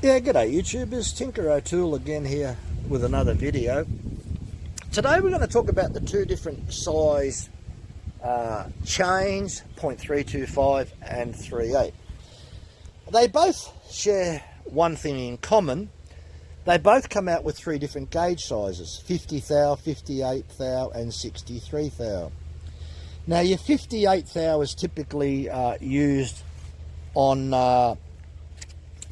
Yeah, g'day YouTubers, Tinker O'Toole again here with another video. Today we're going to talk about the two different size chains, 0.325 and 3/8. They both share one thing in common. They both come out with three different gauge sizes, 50 thou, 58 thou and 63 thou. Now your 58 thou is typically used on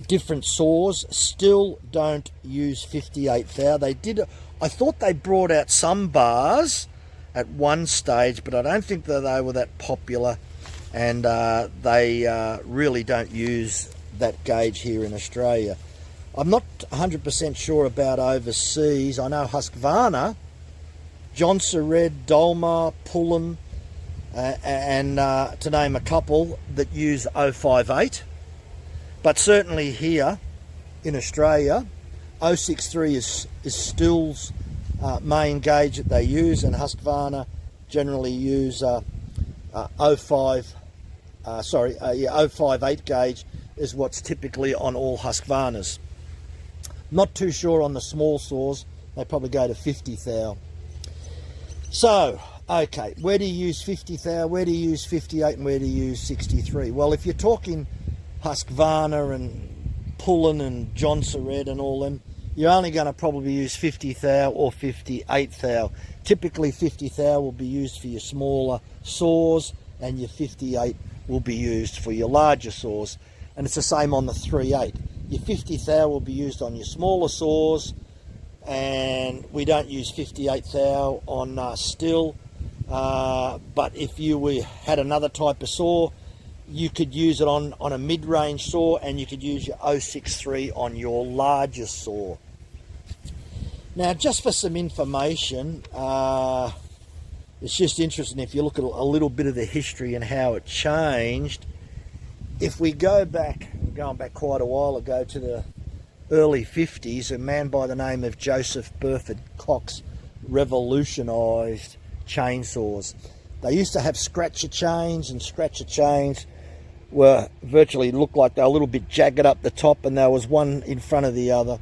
different saws. Still don't use 58 thou. I thought they brought out some bars at one stage, but I don't think that they were that popular, and they really don't use that gauge here in Australia. I'm not 100% sure about overseas. I know Husqvarna, Jonsered, Dolmar, Pullen, and to name a couple that use 058. But certainly here in Australia, 063 is Still's main gauge that they use, and Husqvarna generally use 058 gauge is what's typically on all Husqvarnas. Not too sure on the small saws. They probably go to 50 thou. So, okay, where do you use 50 thou, where do you use 58, and where do you use 63? Well, if you're talking Husqvarna and Pullen and Jonsered and all them, you're only going to probably use 50 thou or 58 thou. Typically 50 thou will be used for your smaller saws, and your 58 will be used for your larger saws. And it's the same on the 3/8. Your 50 thou will be used on your smaller saws, and we don't use 58 thou on Still. But if you had another type of saw, you could use it on a mid-range saw, and you could use your 063 on your largest saw. Now, just for some information, it's just interesting if you look at a little bit of the history and how it changed. If we go back, going back quite a while ago to the early 50s, a man by the name of Joseph Burford Cox revolutionised chainsaws. They used to have scratcher chains, and scratcher chains were virtually looked like they were a little bit jagged up the top, and there was one in front of the other.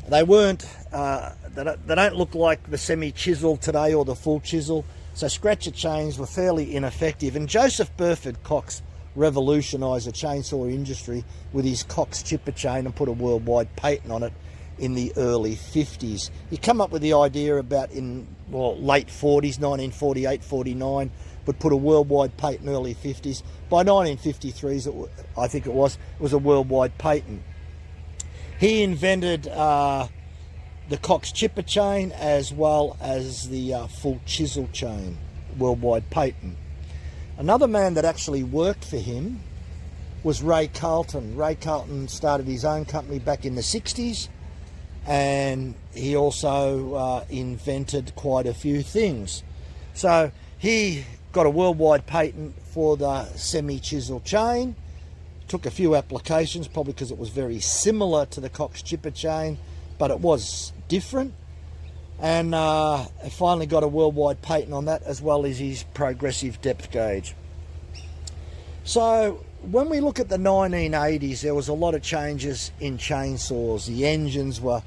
They weren't, they don't look like the semi-chisel today or the full chisel, so scratcher chains were fairly ineffective. And Joseph Burford Cox revolutionised the chainsaw industry with his Cox chipper chain and put a worldwide patent on it in the early 50s. He came up with the idea about in late 40s, 1948, 49, but put a worldwide patent early 50s. By 1953, I think it was a worldwide patent. He invented the Cox chipper chain as well as the full chisel chain, worldwide patent. Another man that actually worked for him was Ray Carlton. Ray Carlton started his own company back in the 60s, and he also invented quite a few things. So he got a worldwide patent for the semi-chisel chain. Took a few applications, probably because it was very similar to the Cox chipper chain, but it was different. And finally got a worldwide patent on that, as well as his progressive depth gauge. So when we look at the 1980s, there was a lot of changes in chainsaws. The engines were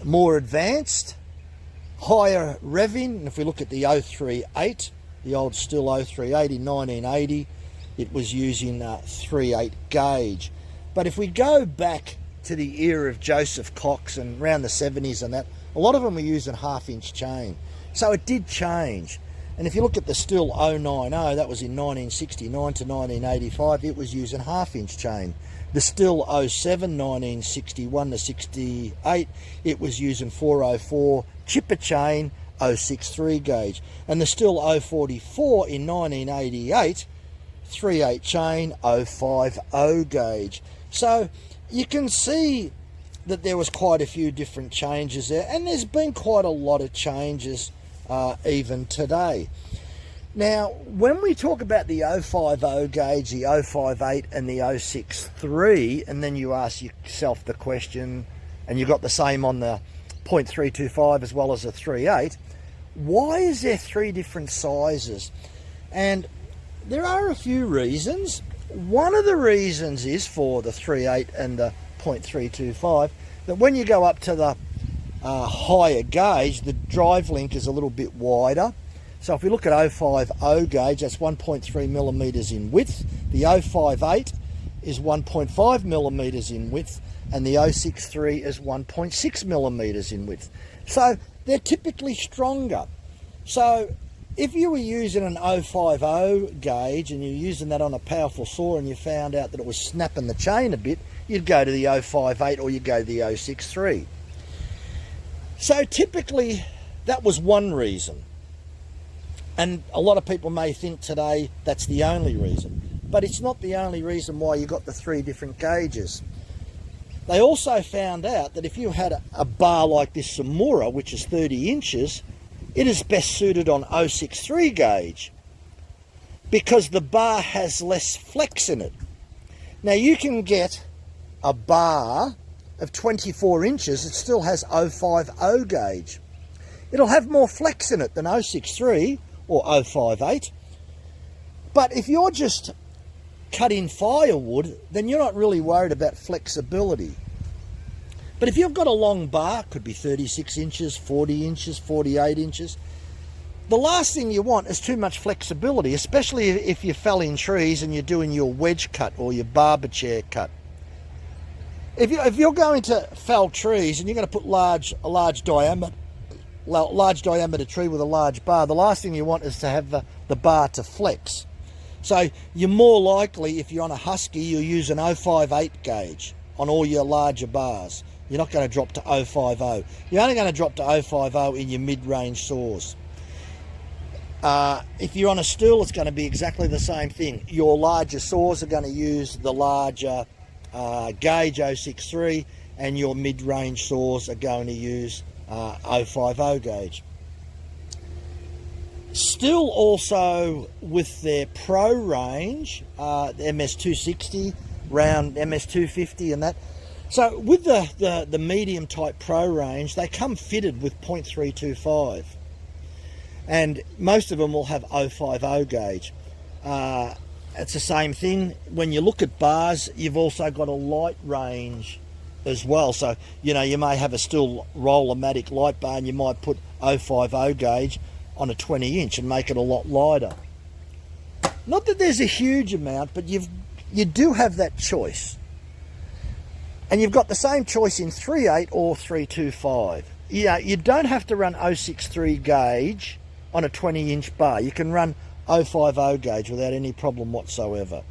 more advanced, higher revving. And if we look at the 038, the old Still 038 in 1980, it was using 3/8 gauge. But if we go back to the era of Joseph Cox and around the 70s and that, a lot of them were using 1/2-inch chain. So it did change. And if you look at the Still 090, that was in 1969 to 1985, it was using 1/2-inch chain. The Still 07, 1961 to 68, it was using 404 chipper chain, 063 gauge. And the Still 044 in 1988, 3/8 chain, 050 gauge. So you can see that there was quite a few different changes there, and there's been quite a lot of changes even today. Now, when we talk about the 050 gauge, the 058 and the 063, and then you ask yourself the question, and you've got the same on the 0.325 as well as the 3/8, why is there three different sizes? And there are a few reasons. One of the reasons is for the 3.8 and the 0.325 that when you go up to the higher gauge, the drive link is a little bit wider. So if we look at 050 gauge, that's 1.3 millimeters in width. The 058 is 1.5 millimeters in width, and the 063 is 1.6 millimeters in width. So they're typically stronger. So if you were using an 050 gauge and you're using that on a powerful saw and you found out that it was snapping the chain a bit, you'd go to the 058 or you'd go to the 063. So typically that was one reason. And a lot of people may think today that's the only reason. But it's not the only reason why you got the three different gauges. They also found out that if you had a bar like this Samura, which is 30 inches, it is best suited on 063 gauge because the bar has less flex in it. Now you can get a bar of 24 inches, it still has 050 gauge. It'll have more flex in it than 063 or 058. But if you're just cutting firewood, then you're not really worried about flexibility. But if you've got a long bar, could be 36 inches, 40 inches, 48 inches, the last thing you want is too much flexibility, especially if you're felling trees and you're doing your wedge cut or your barber chair cut. If you're going to fell trees and you're going to put a large diameter tree with a large bar, the last thing you want is to have the bar to flex. So you're more likely, if you're on a Husky, you'll use an 058 gauge on all your larger bars. You're not going to drop to 050. You're only going to drop to 050 in your mid-range saws. If you're on a Stihl, it's going to be exactly the same thing. Your larger saws are going to use the larger gauge 063, and your mid-range saws are going to use 050 gauge. Stihl also, with their Pro range, MS260, round MS250 and that. So with the medium type Pro range, they come fitted with 0.325. And most of them will have 050 gauge. It's the same thing. When you look at bars, you've also got a light range as well. So, you know, you may have a Stihl Roller-Matic light bar and you might put 050 gauge on a 20 inch and make it a lot lighter. Not that there's a huge amount, but you do have that choice. And you've got the same choice in 3.8 or 3.25. Yeah, you don't have to run 063 gauge on a 20 inch bar. You can run 050 gauge without any problem whatsoever.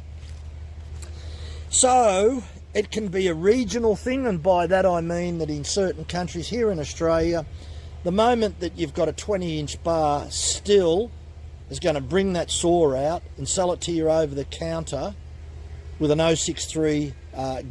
So it can be a regional thing, and by that I mean that in certain countries, here in Australia, the moment that you've got a 20 inch bar, Stihl is going to bring that saw out and sell it to you over the counter with an 063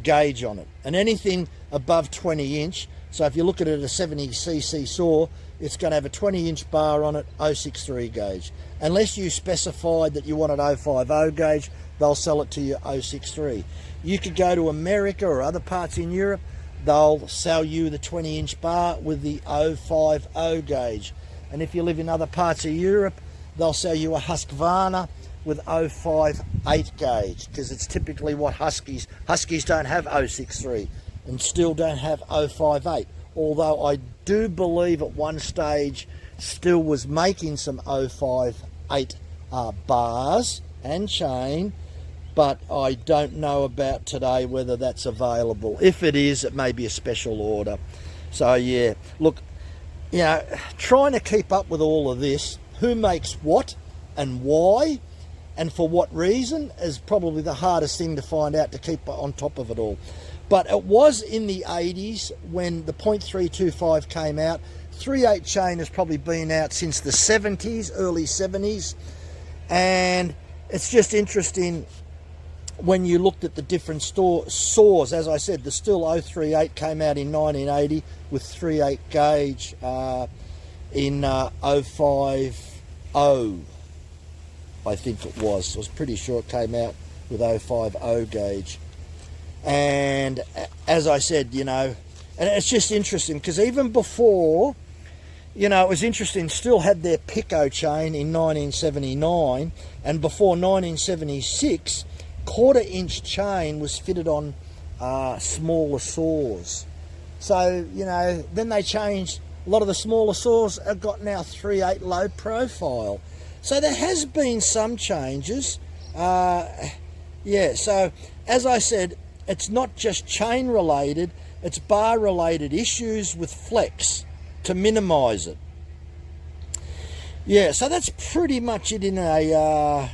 gauge on it. And anything above 20 inch, so if you look at it at a 70cc saw, it's going to have a 20 inch bar on it, 063 gauge. Unless you specified that you wanted 050 gauge, they'll sell it to you 063. You could go to America or other parts in Europe, they'll sell you the 20 inch bar with the 050 gauge. And if you live in other parts of Europe, they'll sell you a Husqvarna with 058 gauge, because it's typically what Huskies don't have 063 and Stihl don't have 058. Although I do believe at one stage Stihl was making some 058 bars and chain, but I don't know about today whether that's available. If it is, it may be a special order. So yeah, look, you know, trying to keep up with all of this, who makes what and why and for what reason, is probably the hardest thing to find out, to keep on top of it all. But it was in the 80s when the 0.325 came out. 3.8 chain has probably been out since the 70s, early 70s. And it's just interesting when you looked at the different saws. As I said, the Stihl 038 came out in 1980 with 3.8 gauge in 050, I think it was. I was pretty sure it came out with 050 gauge. And as I said, you know, and it's just interesting because even before, you know, it was interesting, Stihl had their Pico chain in 1979, and before 1976, 1/4 inch chain was fitted on smaller saws. So, you know, then they changed. A lot of the smaller saws have got now 3/8 low profile. So there has been some changes. Yeah, so as I said, it's not just chain related, it's bar related issues with flex to minimize it. Yeah, so that's pretty much it in a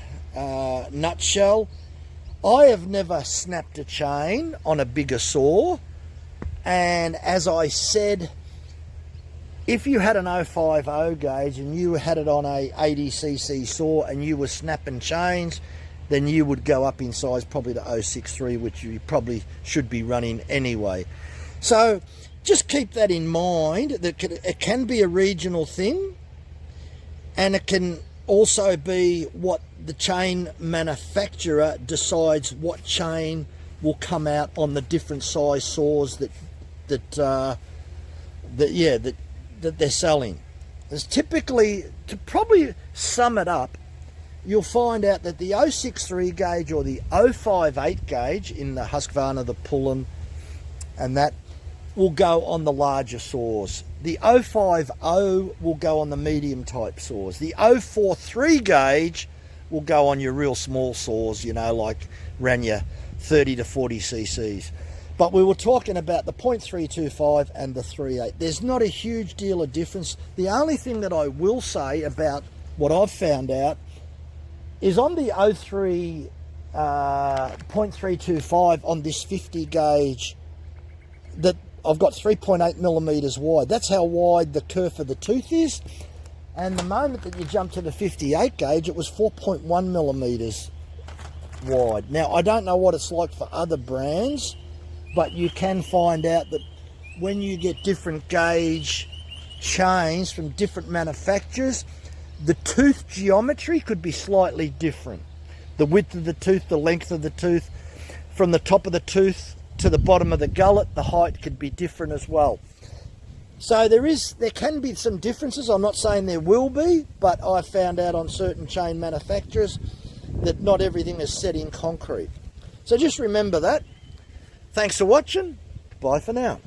nutshell. I have never snapped a chain on a bigger saw, and as I said, if you had an 050 gauge and you had it on a 80cc saw and you were snapping chains, then you would go up in size probably to 063, which you probably should be running anyway. So just keep that in mind, that it can be a regional thing, and it can also be what the chain manufacturer decides what chain will come out on the different size saws that they're selling. There's typically, to probably sum it up, you'll find out that the 063 gauge or the 058 gauge in the Husqvarna, the Poulan, and that will go on the larger saws. The 050 will go on the medium type saws. The 043 gauge will go on your real small saws, you know, like ran your 30 to 40 cc's. But we were talking about the .325 and the 3.8. There's not a huge deal of difference. The only thing that I will say about what I've found out is on the 03 .325 on this 50 gauge, that I've got 3.8 millimeters wide. That's how wide the kerf of the tooth is. And the moment that you jump to the 58 gauge, it was 4.1 millimeters wide. Now, I don't know what it's like for other brands, but you can find out that when you get different gauge chains from different manufacturers, the tooth geometry could be slightly different. The width of the tooth, the length of the tooth, from the top of the tooth to the bottom of the gullet, the height could be different as well. So there can be some differences. I'm not saying there will be, but I found out on certain chain manufacturers that not everything is set in concrete. So just remember that. Thanks for watching. Bye for now.